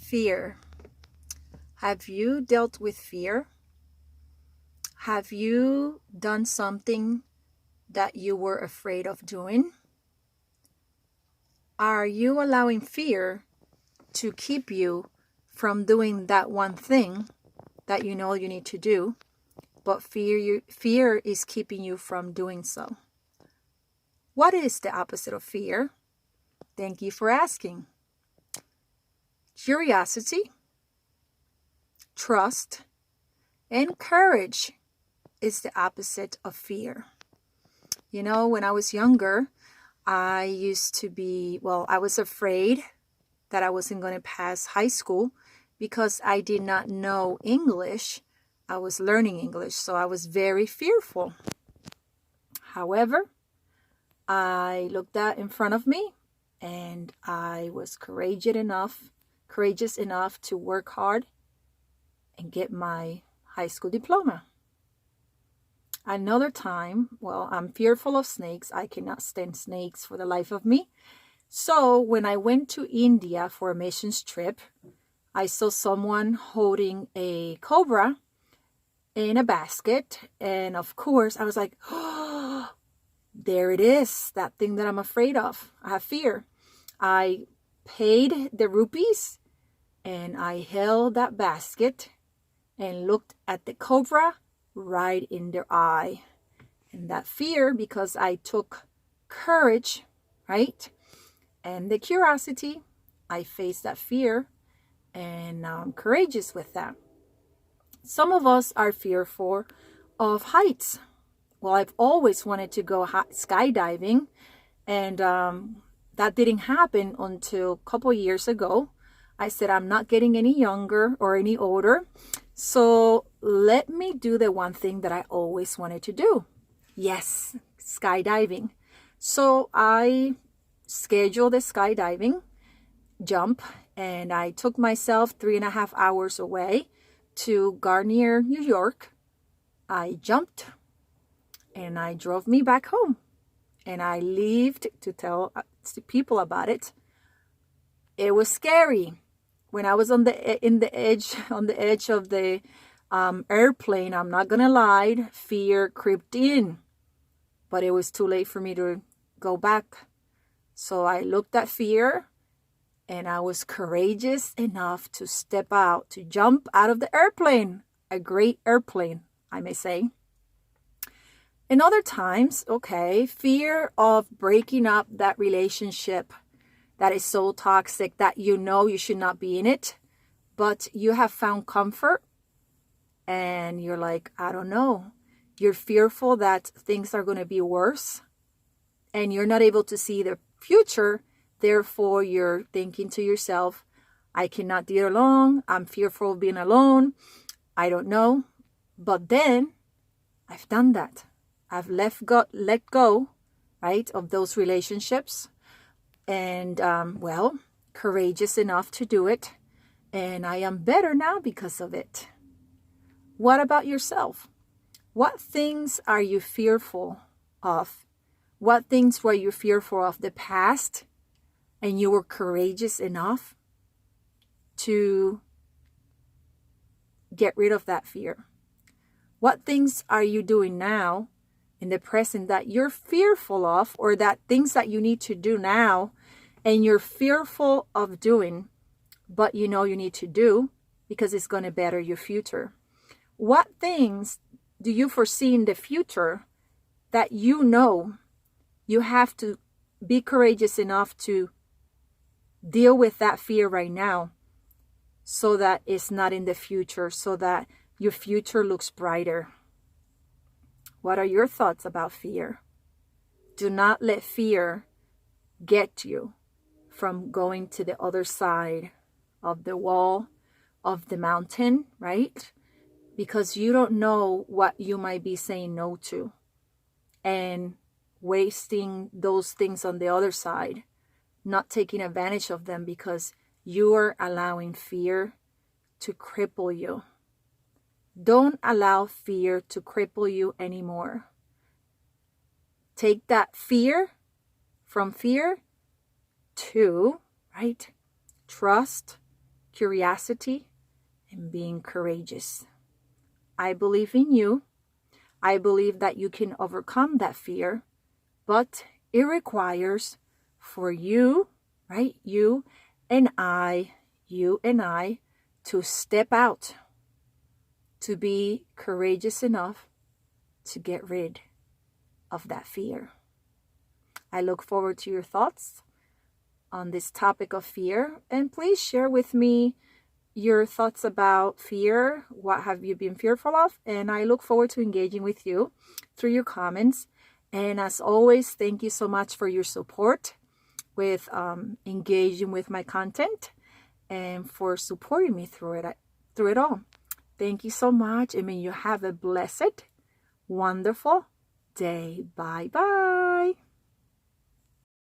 Fear. Have you dealt with fear? Have you done something that you were afraid of doing? Are you allowing fear to keep you from doing that one thing that you know you need to do, but fear is keeping you from doing so? What is the opposite of fear? Thank you for asking. Curiosity, trust, and courage is the opposite of fear. You know, when I was younger, I was afraid that I wasn't going to pass high school because I did not know English. I was learning English, so I was very fearful. However, I looked out in front of me and I was courageous enough to work hard and get my high school diploma. Another time, I'm fearful of snakes. I cannot stand snakes for the life of me. So when I went to India for a missions trip, I saw someone holding a cobra in a basket. And of course, I was like, oh, there it is, that thing that I'm afraid of. I have fear. I paid the rupees and I held that basket and looked at the cobra right in their eye. And that fear, because I took courage, right? And the curiosity, I faced that fear and now I'm courageous with that. Some of us are fearful of heights. Well, I've always wanted to go skydiving, and that didn't happen until a couple years ago. I said, I'm not getting any younger or any older, so let me do the one thing that I always wanted to do. Yes, skydiving. So I scheduled a skydiving jump, and I took myself 3.5 hours away to Garnier, New York. I jumped and I drove me back home, and I lived to tell people about it. It was scary. When I was on the edge of the airplane, I'm not gonna lie, fear crept in, but it was too late for me to go back. So I looked at fear, and I was courageous enough to step out, to jump out of the airplane, a great airplane, I may say. And other times, fear of breaking up that relationship that is so toxic that you know you should not be in it, but you have found comfort and you're like, I don't know. You're fearful that things are going to be worse and you're not able to see the future. Therefore, you're thinking to yourself, I cannot do it alone. I'm fearful of being alone. I don't know. But then I've done that. I've let go, right, of those relationships. And, courageous enough to do it. And I am better now because of it. What about yourself? What things are you fearful of? What things were you fearful of the past? And you were courageous enough to get rid of that fear. What things are you doing now in the present that you're fearful of, or that things that you need to do now and you're fearful of doing, but you know you need to do because it's going to better your future? What things do you foresee in the future that you know you have to be courageous enough to deal with that fear right now so that it's not in the future, so that your future looks brighter? What are your thoughts about fear? Do not let fear get you from going to the other side of the wall, of the mountain, right? Because you don't know what you might be saying no to and wasting those things on the other side, not taking advantage of them because you are allowing fear to cripple you. Don't allow fear to cripple you anymore. Take that fear from fear to, right, trust, curiosity, and being courageous. I believe in you. I believe that you can overcome that fear, but it requires for you, right? You and I, to step out, to be courageous enough to get rid of that fear. I look forward to your thoughts on this topic of fear, and please share with me your thoughts about fear. What have you been fearful of? And I look forward to engaging with you through your comments. And as always, thank you so much for your support with engaging with my content and for supporting me through it all. Thank you so much, and may you have a blessed, wonderful day. Bye bye.